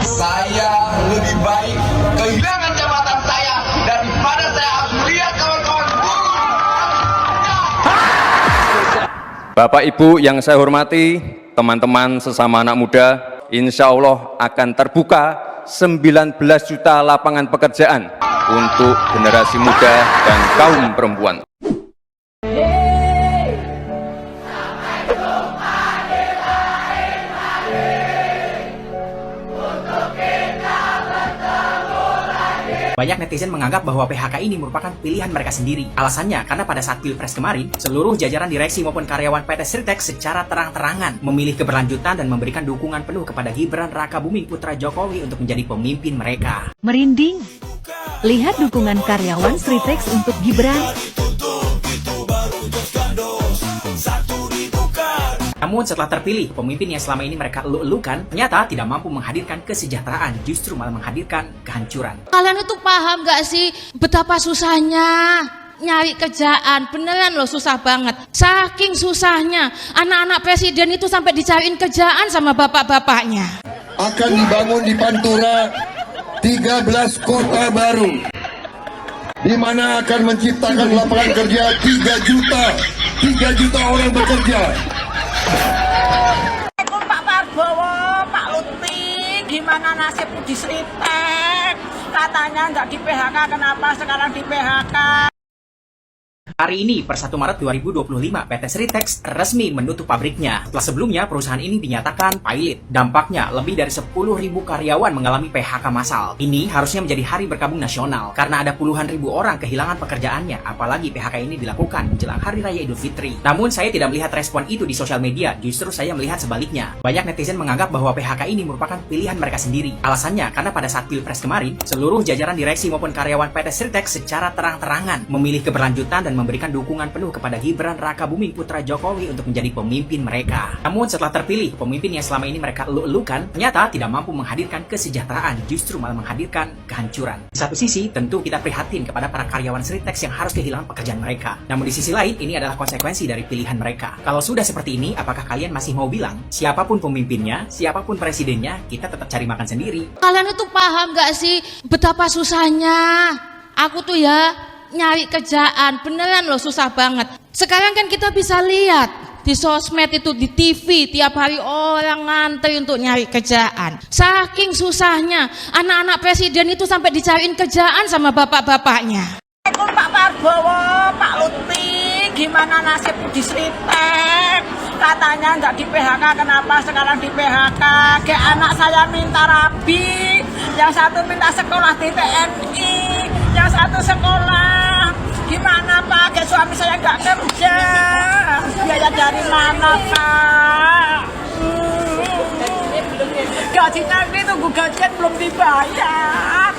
Saya lebih baik kehilangan jabatan saya daripada saya harus melihat kawan-kawan buruh. Bapak Ibu yang saya hormati, teman-teman sesama anak muda, insya Allah akan terbuka 19 juta lapangan pekerjaan untuk generasi muda dan kaum perempuan. Banyak netizen menganggap bahwa PHK ini merupakan pilihan mereka sendiri. Alasannya, karena pada saat Pilpres kemarin, seluruh jajaran direksi maupun karyawan PT Sritex secara terang-terangan memilih keberlanjutan dan memberikan dukungan penuh kepada Gibran Rakabuming putra Jokowi untuk menjadi pemimpin mereka. Merinding. Lihat dukungan karyawan Sritex untuk Gibran. Namun setelah terpilih, pemimpin yang selama ini mereka elu-elukan ternyata tidak mampu menghadirkan kesejahteraan, justru malah menghadirkan kehancuran. Kalian itu paham gak sih betapa susahnya nyari kerjaan? Beneran loh, susah banget. Saking susahnya, anak-anak presiden itu sampai dicariin kerjaan sama bapak-bapaknya. Akan dibangun di Pantura 13 kota baru, di mana akan menciptakan lapangan kerja 3 juta orang bekerja. Pak Prabowo, Pak Lutfi, gimana nasib di Sritex? Katanya nggak di PHK, kenapa sekarang di PHK? Hari ini, per 1 Maret 2025, PT Sritex resmi menutup pabriknya. Setelah sebelumnya, perusahaan ini dinyatakan pilot. Dampaknya, lebih dari 10.000 karyawan mengalami PHK massal. Ini harusnya menjadi hari berkabung nasional, karena ada puluhan ribu orang kehilangan pekerjaannya, apalagi PHK ini dilakukan menjelang Hari Raya Idul Fitri. Namun, saya tidak melihat respon itu di sosial media, justru saya melihat sebaliknya. Banyak netizen menganggap bahwa PHK ini merupakan pilihan mereka sendiri. Alasannya, karena pada saat Pilpres kemarin, seluruh jajaran direksi maupun karyawan PT Sritex secara terang-terangan memilih keberlanjutan dan memberikan dukungan penuh kepada Gibran Rakabuming putra Jokowi untuk menjadi pemimpin mereka. Namun setelah terpilih, pemimpin yang selama ini mereka elu-elukan ternyata tidak mampu menghadirkan kesejahteraan, justru malah menghadirkan kehancuran. Di satu sisi, tentu kita prihatin kepada para karyawan Sritex yang harus kehilangan pekerjaan mereka. Namun di sisi lain, ini adalah konsekuensi dari pilihan mereka. Kalau sudah seperti ini, apakah kalian masih mau bilang, siapapun pemimpinnya, siapapun presidennya, kita tetap cari makan sendiri? Kalian itu paham gak sih betapa susahnya? Aku tuh ya nyari kerjaan, beneran loh, susah banget. Sekarang kan kita bisa lihat di sosmed itu, di TV, tiap hari orang ngantri untuk nyari kerjaan. Saking susahnya, anak-anak presiden itu sampai dicariin kerjaan sama bapak-bapaknya. Pak Prabowo, Pak Lutfi, gimana nasib di Sritex? Katanya nggak di PHK, kenapa sekarang di PHK? Kayak anak saya minta rabi, yang satu minta sekolah di TNI, yang satu sekolah. Gimana Pak? Kayak suami saya nggak kerja, biaya dari mana Pak? Gajinya ini tunggu gajian belum dibayar.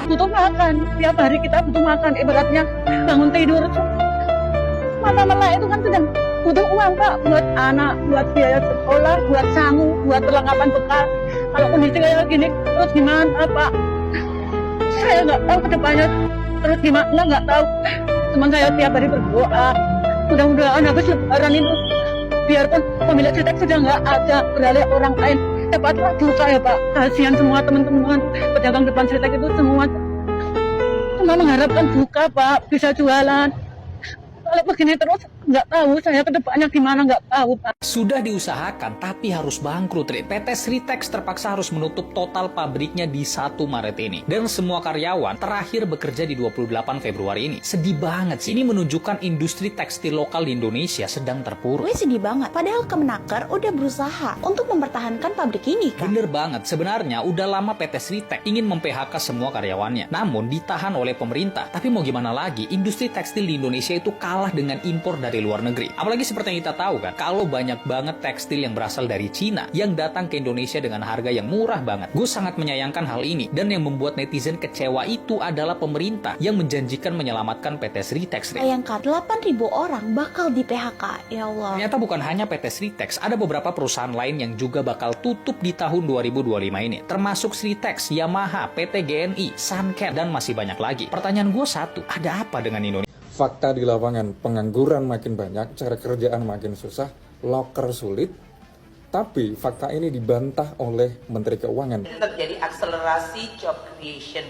Butuh makan, tiap hari kita butuh makan, ibaratnya bangun tidur mata melek itu kan sedang butuh uang Pak, buat anak, buat biaya sekolah, buat sangu, buat perlengkapan bekal. Kalau kondisi kayak gini terus gimana Pak? Saya nggak tahu ke depannya terus gimana, nggak tahu. Cuman saya tiap hari berdoa, mudah-mudahan habis lebaran itu biarpun pemilik Sritex sudah nggak ada, beralih orang lain, cepatlah buka ya Pak. Kasihan semua teman-teman pedagang depan Sritex itu semua cuma mengharapkan buka Pak, bisa jualan. Kalau begini terus nggak tahu saya ke depannya gimana, nggak tahu Pak. Sudah diusahakan tapi harus bangkrut. PT Sritex terpaksa harus menutup total pabriknya di 1 Maret ini. Dan semua karyawan terakhir bekerja di 28 Februari ini. Sedih banget sih. Ini menunjukkan industri tekstil lokal di Indonesia sedang terpuruk. Gue sedih banget. Padahal Kemenaker udah berusaha untuk mempertahankan pabrik ini kan. Bener banget. Sebenarnya udah lama PT Sritex ingin mem-PHK semua karyawannya. Namun ditahan oleh pemerintah. Tapi mau gimana lagi, industri tekstil di Indonesia itu kalah dengan impor dari luar negeri. Apalagi seperti yang kita tahu kan, kalau banyak banget tekstil yang berasal dari Cina yang datang ke Indonesia dengan harga yang murah banget. Gue sangat menyayangkan hal ini, dan yang membuat netizen kecewa itu adalah pemerintah yang menjanjikan menyelamatkan PT Sritex. Bayangkan 8.000 orang bakal di PHK, ya Allah. Ternyata bukan hanya PT Sritex, ada beberapa perusahaan lain yang juga bakal tutup di tahun 2025 ini, termasuk Sritex, Yamaha, PT GNI, Suncare, dan masih banyak lagi. Pertanyaan gue satu, ada apa dengan Indonesia? Fakta di lapangan, pengangguran makin banyak, cari kerjaan makin susah, loker sulit, Tapi fakta ini dibantah oleh Menteri Keuangan. Terjadi akselerasi job creation.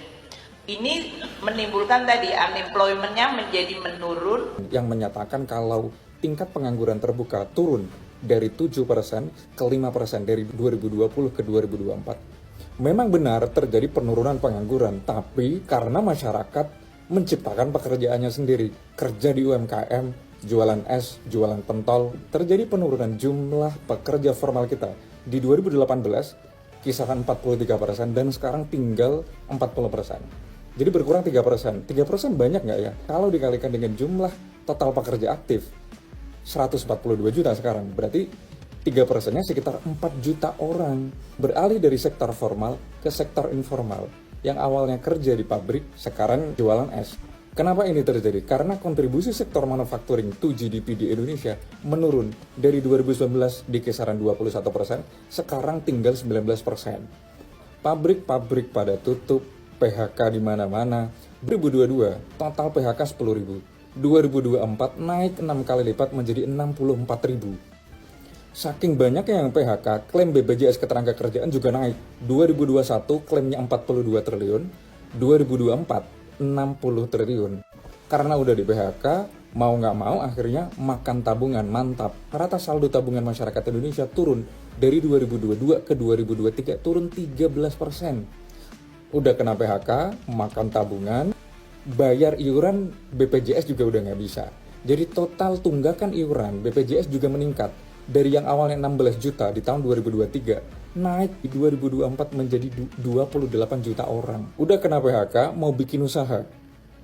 Ini menimbulkan tadi unemployment-nya menjadi menurun. Yang menyatakan kalau tingkat pengangguran terbuka turun dari 7% ke 5% dari 2020 ke 2024. Memang benar terjadi penurunan pengangguran, tapi karena masyarakat menciptakan pekerjaannya sendiri. Kerja di UMKM, jualan es, jualan pentol, terjadi penurunan jumlah pekerja formal kita. Di 2018, kisaran 43% dan sekarang tinggal 40%. Jadi berkurang 3%. 3% banyak nggak ya? Kalau dikalikan dengan jumlah total pekerja aktif, 142 juta sekarang. Berarti 3%-nya sekitar 4 juta orang beralih dari sektor formal ke sektor informal. Yang awalnya kerja di pabrik, sekarang jualan es. Kenapa ini terjadi? Karena kontribusi sektor manufacturing to GDP di Indonesia menurun dari 2019 di kisaran 21%, sekarang tinggal 19%. Pabrik-pabrik pada tutup, PHK di mana-mana. 2022 total PHK 10.000. 2024 naik 6 kali lipat menjadi 64.000. Saking banyaknya yang PHK, klaim BPJS Ketenagakerjaan juga naik. 2021 klaimnya 42 triliun, 2024 60 triliun. Karena udah di PHK, mau nggak mau akhirnya makan tabungan, mantap. Rata saldo tabungan masyarakat Indonesia turun dari 2022 ke 2023, turun 13%. Udah kena PHK, makan tabungan, bayar iuran BPJS juga udah nggak bisa. Jadi total tunggakan iuran BPJS juga meningkat. Dari yang awalnya 16 juta di tahun 2023, naik di 2024 menjadi 28 juta orang. Udah kena PHK, mau bikin usaha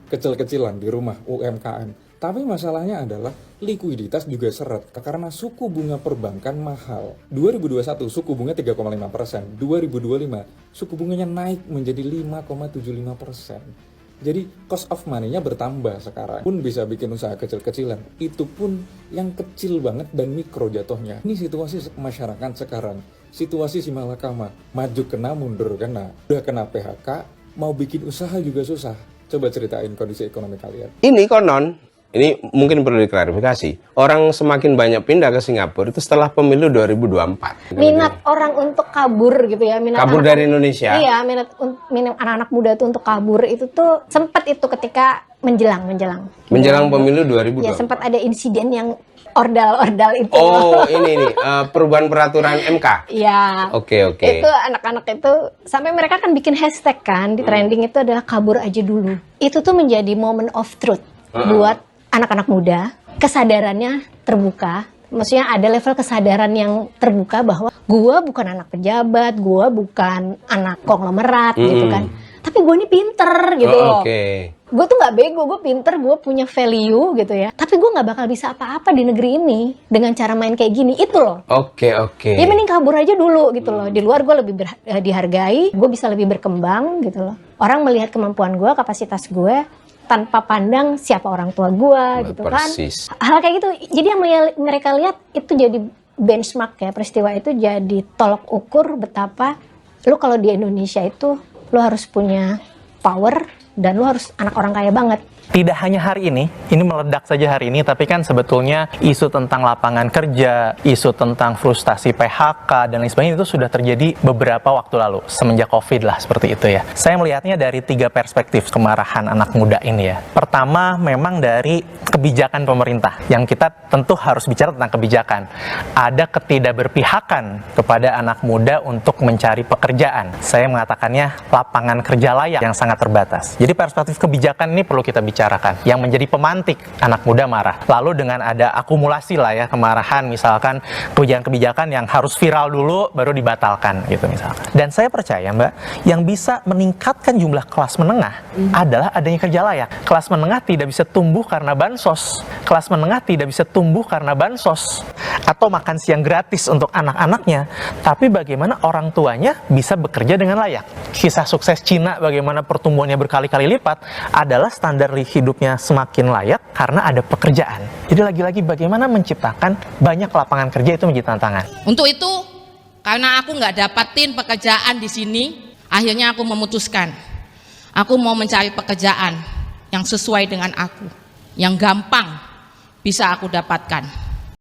kecil-kecilan di rumah UMKM. Tapi masalahnya adalah likuiditas juga seret karena suku bunga perbankan mahal. 2021 suku bunga 3,5%, 2025 suku bunganya naik menjadi 5,75%. Jadi cost of money-nya bertambah sekarang. Pun bisa bikin usaha kecil-kecilan. Itu pun yang kecil banget dan mikro jatuhnya. Ini situasi masyarakat sekarang. Situasi si malakama. Maju kena, mundur kena. Udah kena PHK, mau bikin usaha juga susah. Coba ceritain kondisi ekonomi kalian. Ini konon, ini mungkin perlu diklarifikasi. Orang semakin banyak pindah ke Singapura itu setelah pemilu 2024. Minat orang untuk kabur gitu ya, kabur dari Indonesia. Iya, minat anak-anak muda tuh untuk kabur itu tuh sempat itu ketika menjelang pemilu 2024. Ya, sempat ada insiden yang ordal itu. Oh, ini perubahan peraturan MK. Iya. Oke. Itu anak-anak itu sampai mereka kan bikin hashtag kan di trending itu adalah kabur aja dulu. Itu tuh menjadi moment of truth buat anak-anak muda. Kesadarannya terbuka. Maksudnya ada level kesadaran yang terbuka bahwa gue bukan anak pejabat, gue bukan anak konglomerat gitu kan. Tapi gue ini pinter gitu loh. Gue tuh gak bego, gue pinter, gue punya value gitu ya. Tapi gue gak bakal bisa apa-apa di negeri ini dengan cara main kayak gini, itu loh. Oke. Ya mending kabur aja dulu gitu loh. Di luar gue lebih dihargai, gue bisa lebih berkembang gitu loh. Orang melihat kemampuan gue, kapasitas gue, tanpa pandang siapa orang tua gue gitu kan. Hal kayak gitu. Jadi yang mereka lihat itu jadi benchmark ya, peristiwa itu jadi tolok ukur betapa lu kalau di Indonesia itu lu harus punya power dan lu harus anak orang kaya banget. Tidak hanya hari ini meledak saja hari ini, tapi kan sebetulnya isu tentang lapangan kerja, isu tentang frustasi PHK, dan lain sebagainya itu sudah terjadi beberapa waktu lalu, semenjak COVID lah, seperti itu ya. Saya melihatnya dari 3 perspektif kemarahan anak muda ini ya. Pertama, memang dari kebijakan pemerintah, yang kita tentu harus bicara tentang kebijakan. Ada ketidakberpihakan kepada anak muda untuk mencari pekerjaan. Saya mengatakannya lapangan kerja layak yang sangat terbatas. Jadi perspektif kebijakan ini perlu kita bicarakan, yang menjadi pemantik anak muda marah. Lalu dengan ada akumulasi lah ya kemarahan, misalkan kebijakan-kebijakan yang harus viral dulu baru dibatalkan gitu misalkan. Dan saya percaya Mbak, yang bisa meningkatkan jumlah kelas menengah adalah adanya kerja layak. Kelas menengah tidak bisa tumbuh karena bansos. Kelas menengah tidak bisa tumbuh karena bansos atau makan siang gratis untuk anak-anaknya. Tapi bagaimana orang tuanya bisa bekerja dengan layak. Kisah sukses Cina bagaimana pertumbuhannya berkali-kali lipat adalah standar hidupnya semakin layak karena ada pekerjaan. Jadi lagi-lagi bagaimana menciptakan banyak lapangan kerja itu menjadi tantangan. Untuk itu, karena aku nggak dapatin pekerjaan di sini, akhirnya aku memutuskan, aku mau mencari pekerjaan yang sesuai dengan aku, yang gampang bisa aku dapatkan.